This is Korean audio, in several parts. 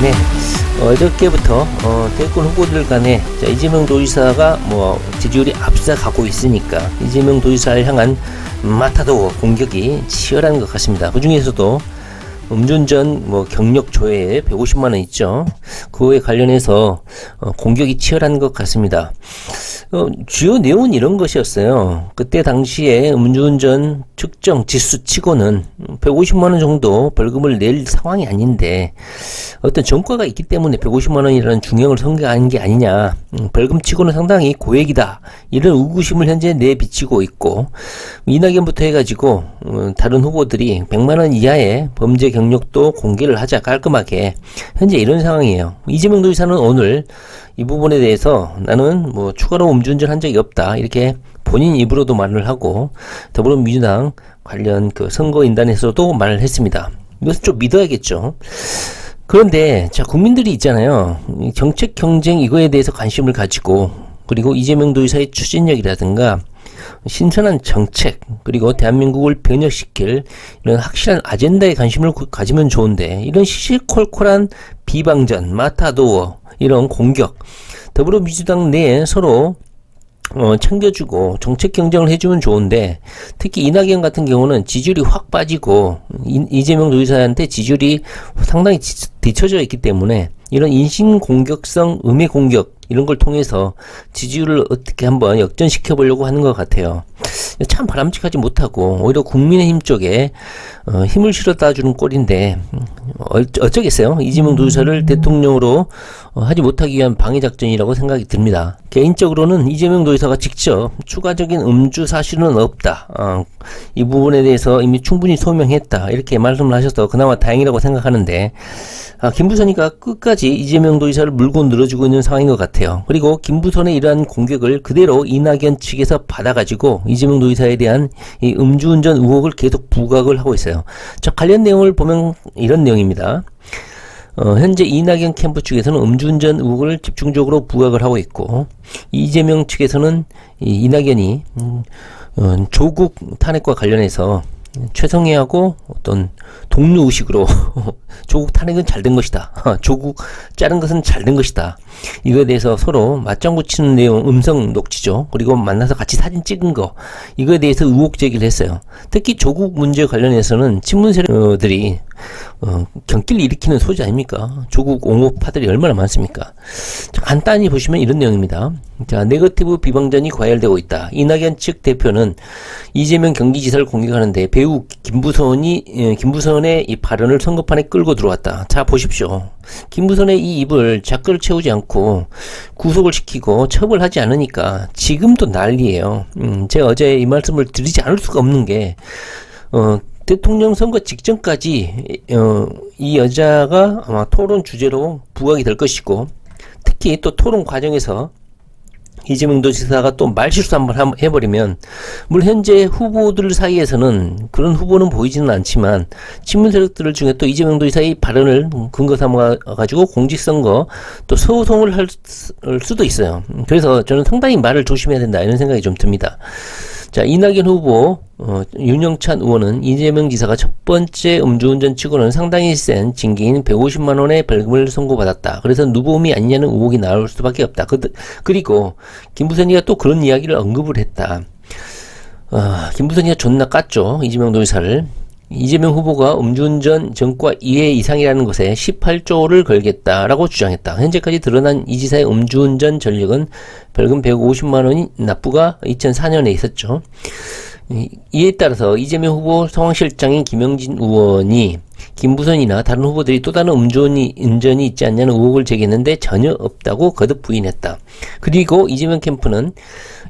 네, 어저께부터 대권 후보들 간에 이재명 도지사가 지지율이 앞서가고 있으니까 이재명 도지사를 향한 마타도 공격이 치열한 것 같습니다. 그 중에서도 음주운전 경력 조회에 150만 원 있죠. 그거에 관련해서 공격이 치열한 것 같습니다. 주요 내용은 이런 것이었어요. 그때 당시에 음주운전 측정 지수치고는 150만 원 정도 벌금을 낼 상황이 아닌데 어떤 전과가 있기 때문에 150만 원이라는 중형을 선고한 게 아니냐. 벌금치고는 상당히 고액이다. 이런 의구심을 현재 내비치고 있고, 이낙연부터 해가지고 다른 후보들이 100만 원 이하의 범죄 경력도 공개를 하자, 깔끔하게. 현재 이런 상황이에요. 이재명 도지사는 오늘 이 부분에 대해서 나는 추가로 음주운전 한 적이 없다, 이렇게 본인 입으로도 말을 하고, 더불어민주당 관련 선거인단에서도 말을 했습니다. 이것은 좀 믿어야겠죠. 그런데 국민들이 있잖아요. 정책 경쟁 이거에 대해서 관심을 가지고, 그리고 이재명 도지사의 추진력이라든가 신선한 정책, 그리고 대한민국을 변혁시킬 이런 확실한 아젠다에 관심을 가지면 좋은데, 이런 시시콜콜한 비방전, 마타도어, 이런 공격, 더불어민주당 내에 서로 챙겨주고 정책 경쟁을 해주면 좋은데, 특히 이낙연 같은 경우는 지지율이 확 빠지고 이재명 도지사한테 지지율이 상당히 뒤처져 있기 때문에 이런 인신공격성 음해 공격 이런 걸 통해서 지지율을 어떻게 한번 역전시켜 보려고 하는 것 같아요. 참 바람직하지 못하고 오히려 국민의힘 쪽에 힘을 실어다 주는 꼴인데 어쩌겠어요. 이재명 도지사를 대통령으로 하지 못하기 위한 방해작전이라고 생각이 듭니다. 개인적으로는 이재명 도지사가 직접 추가적인 음주 사실은 없다, 이 부분에 대해서 이미 충분히 소명했다, 이렇게 말씀을 하셔서 그나마 다행이라고 생각하는데, 김부선이가 끝까지 이재명 도지사를 물고 늘어주고 있는 상황인 것 같아요. 그리고 김부선의 이러한 공격을 그대로 이낙연 측에서 받아가지고 이재명 도지사에 대한 이 음주운전 의혹을 계속 부각을 하고 있어요. 자, 관련 내용을 보면 이런 내용입니다. 현재 이낙연 캠프 측에서는 음주운전 의혹을 집중적으로 부각을 하고 있고, 이재명 측에서는 이낙연이 조국 탄핵과 관련해서 최성해하고 어떤 동료의식으로 조국 탄핵은 잘 된 것이다, 조국 자른 것은 잘 된 것이다, 이거에 대해서 서로 맞장구 치는 내용, 음성 녹취죠. 그리고 만나서 같이 사진 찍은 거, 이거에 대해서 의혹 제기를 했어요. 특히 조국 문제 관련해서는 친문 세력들이 경기를 일으키는 소지 아닙니까? 조국 옹호파들이 얼마나 많습니까? 자, 간단히 보시면 이런 내용입니다. 자, 네거티브 비방전이 과열되고 있다. 이낙연 측 대표는 이재명 경기지사를 공격하는데 배우 김부선의 이 발언을 선거판에 끌고 들어왔다. 자, 보십시오. 김부선의 이 입을 자크를 채우지 않고 구속을 시키고 처벌하지 않으니까 지금도 난리예요. 제가 어제 이 말씀을 드리지 않을 수가 없는 게, 대통령 선거 직전까지 이 여자가 아마 토론 주제로 부각이 될 것이고, 특히 또 토론 과정에서 이재명 도지사가 또 말실수 한번 해버리면, 물론 현재 후보들 사이에서는 그런 후보는 보이지는 않지만 친문 세력들 중에 또 이재명 도지사의 발언을 근거 삼아가지고 공직선거 또 소송을 할 수도 있어요. 그래서 저는 상당히 말을 조심해야 된다, 이런 생각이 좀 듭니다. 자, 이낙연 후보, 윤영찬 의원은 이재명 지사가 첫 번째 음주운전 치고는 상당히 센 징계인 150만 원의 벌금을 선고받았다. 그래서 누범이 아니냐는 의혹이 나올 수밖에 없다. 그리고 김부선이가 또 그런 이야기를 언급을 했다. 김부선이가 존나 깠죠, 이재명 도지사를. 이재명 후보가 음주운전 전과 2회 이상이라는 것에 18조를 걸겠다라고 주장했다. 현재까지 드러난 이 지사의 음주운전 전력은 벌금 150만 원이 납부가 2004년에 있었죠. 이에 따라서 이재명 후보 상황실장인 김영진 의원이 김부선이나 다른 후보들이 또 다른 음주운전이 있지 않냐는 의혹을 제기했는데 전혀 없다고 거듭 부인했다. 그리고 이재명 캠프는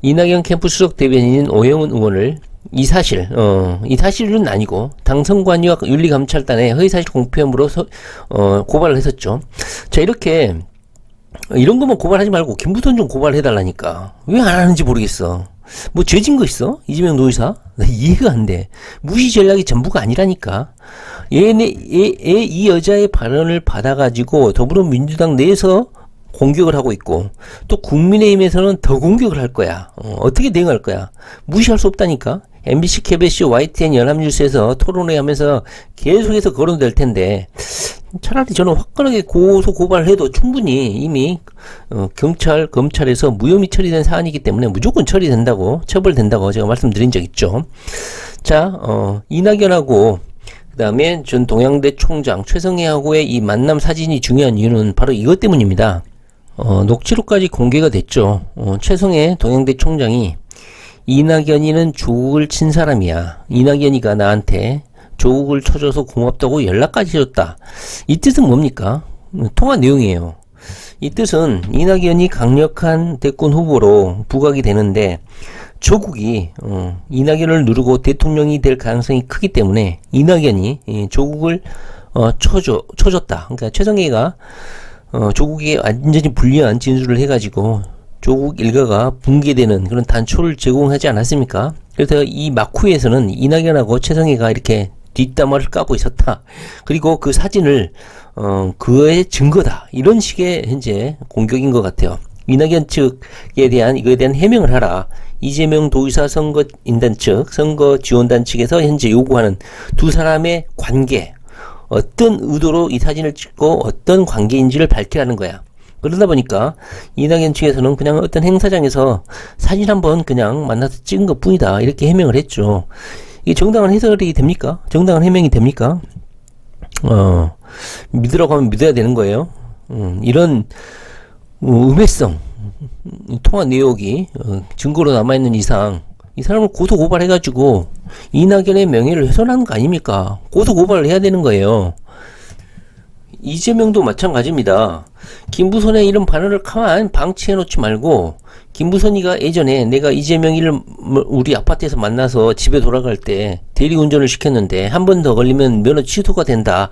이낙연 캠프 수석 대변인인 오영훈 의원을 이 사실은 아니고 당선관위와 윤리감찰단에 허위사실 공표 혐의로 고발을 했었죠. 자, 이런 거만 고발하지 말고 김부선 좀 고발해달라니까. 왜 안 하는지 모르겠어. 죄진 거 있어? 이재명 도지사? 나 이해가 안 돼. 무시 전략이 전부가 아니라니까. 이 여자의 발언을 받아가지고 더불어민주당 내에서 공격을 하고 있고, 또 국민의힘에서는 더 공격을 할 거야. 어떻게 대응할 거야? 무시할 수 없다니까. MBC, KBS, YTN, 연합뉴스에서 토론회 하면서 계속해서 거론될 텐데, 차라리 저는 화끈하게 고소 고발해도 충분히 이미 경찰 검찰에서 무혐의 처리된 사안이기 때문에 무조건 처리된다고, 처벌된다고 제가 말씀드린 적 있죠. 자, 이낙연하고 그다음에 전 동양대 총장 최성해하고의 이 만남 사진이 중요한 이유는 바로 이것 때문입니다. 녹취록까지 공개가 됐죠. 최성해 동양대 총장이 이낙연이는 조국을 친 사람이야. 이낙연이가 나한테 조국을 쳐줘서 고맙다고 연락까지 줬다. 이 뜻은 뭡니까? 통화 내용이에요. 이 뜻은 이낙연이 강력한 대권 후보로 부각이 되는데 조국이 이낙연을 누르고 대통령이 될 가능성이 크기 때문에 이낙연이 조국을 쳐줬다. 그러니까 최성해가 조국에 완전히 불리한 진술을 해가지고 조국 일가가 붕괴되는 그런 단초를 제공하지 않았습니까? 그래서 이 막후에서는 이낙연하고 최성해가 이렇게 뒷담화를 까고 있었다. 그리고 그 사진을 그의 증거다. 이런 식의 현재 공격인 것 같아요. 이낙연 측에 대한 이거에 대한 해명을 하라. 이재명 도의사 선거인단 측, 선거지원단 측에서 현재 요구하는 두 사람의 관계, 어떤 의도로 이 사진을 찍고 어떤 관계인지를 밝히라는 거야. 그러다 보니까 이낙연 측에서는 그냥 어떤 행사장에서 사진 한번 그냥 만나서 찍은 것 뿐이다. 이렇게 해명을 했죠. 이게 정당한 해설이 됩니까? 정당한 해명이 됩니까? 믿으라고 하면 믿어야 되는 거예요. 이런 음해성 통화 내역이 증거로 남아있는 이상 이 사람을 고소고발해가지고 이낙연의 명예를 훼손하는 거 아닙니까? 고소고발을 해야 되는 거예요. 이재명도 마찬가지입니다. 김부선의 이런 발언을 가만 방치해놓지 말고 김부선이가 예전에 내가 이재명이를 우리 아파트에서 만나서 집에 돌아갈 때 대리운전을 시켰는데 한 번 더 걸리면 면허 취소가 된다.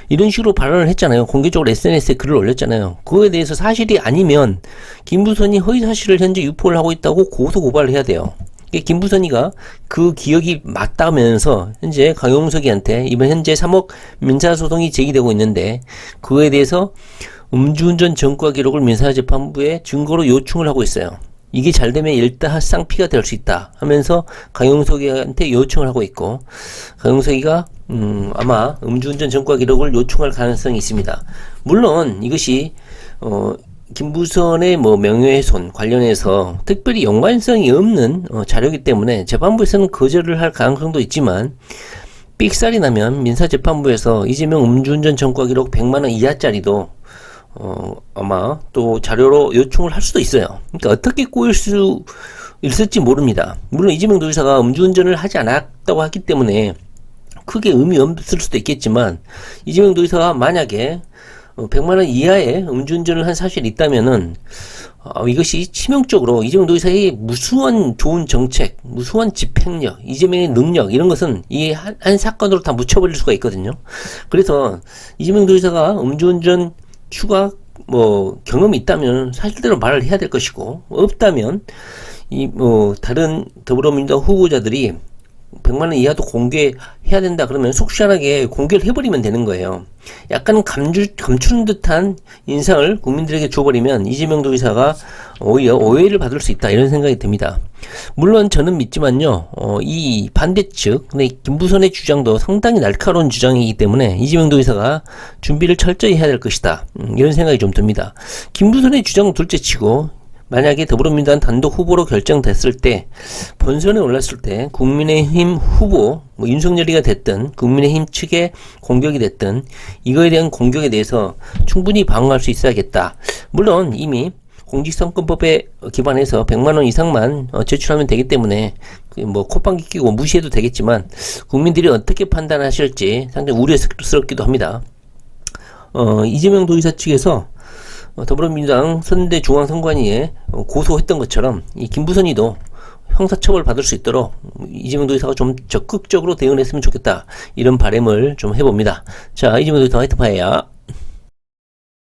이런 식으로 발언을 했잖아요. 공개적으로 SNS에 글을 올렸잖아요. 그거에 대해서 사실이 아니면 김부선이 허위사실을 현재 유포를 하고 있다고 고소고발을 해야 돼요. 김부선이가 그 기억이 맞다면서 현재 강용석이한테 이번 현재 3억 민사소송이 제기되고 있는데 그거에 대해서 음주운전 전과 기록을 민사재판부에 증거로 요청을 하고 있어요. 이게 잘 되면 일타쌍피가 될 수 있다 하면서 강용석이한테 요청을 하고 있고 강용석이가 아마 음주운전 전과 기록을 요청할 가능성이 있습니다. 물론 이것이 김부선의 명예훼손 관련해서 특별히 연관성이 없는 자료이기 때문에 재판부에서는 거절을 할 가능성도 있지만 삑살이 나면 민사재판부에서 이재명 음주운전 전과 기록 100만원 이하짜리도 아마 또 자료로 요청을 할 수도 있어요. 그러니까 어떻게 꼬일 수 있을지 모릅니다. 물론 이재명 도지사가 음주운전을 하지 않았다고 하기 때문에 크게 의미 없을 수도 있겠지만 이재명 도지사가 만약에 100만원 이하의 음주운전을 한 사실이 있다면은 이것이 치명적으로 이재명 도지사의 무수한 좋은 정책, 무수한 집행력, 이재명의 능력 이런 것은 이 한 사건으로 다 묻혀버릴 수가 있거든요. 그래서 이재명 도지사가 음주운전 추가 경험이 있다면 사실대로 말을 해야 될 것이고 없다면 다른 더불어민주당 후보자들이 100만원 이하도 공개해야 된다 그러면 속 시원하게 공개를 해버리면 되는 거예요. 약간 감추는 듯한 인상을 국민들에게 줘버리면 이재명 도지사가 오히려 오해를 받을 수 있다 이런 생각이 듭니다. 물론 저는 믿지만요 이 반대측 김부선의 주장도 상당히 날카로운 주장이기 때문에 이재명 도지사가 준비를 철저히 해야 될 것이다 이런 생각이 좀 듭니다. 김부선의 주장은 둘째치고 만약에 더불어민주당 단독 후보로 결정됐을 때 본선에 올랐을 때 국민의힘 후보 윤석열이가 됐든 국민의힘 측의 공격이 됐든 이거에 대한 공격에 대해서 충분히 방어할 수 있어야겠다. 물론 이미 공직선거법에 기반해서 100만원 이상만 제출하면 되기 때문에 콧방귀 끼고 무시해도 되겠지만 국민들이 어떻게 판단하실지 상당히 우려스럽기도 합니다. 이재명 도지사 측에서 더불어민주당 선대중앙선관위에 고소했던 것처럼 이 김부선이도 형사처벌 받을 수 있도록 이재명 도지사가 좀 적극적으로 대응을 했으면 좋겠다 이런 바람을 좀 해봅니다. 자, 이재명 도지사 화이트파이야.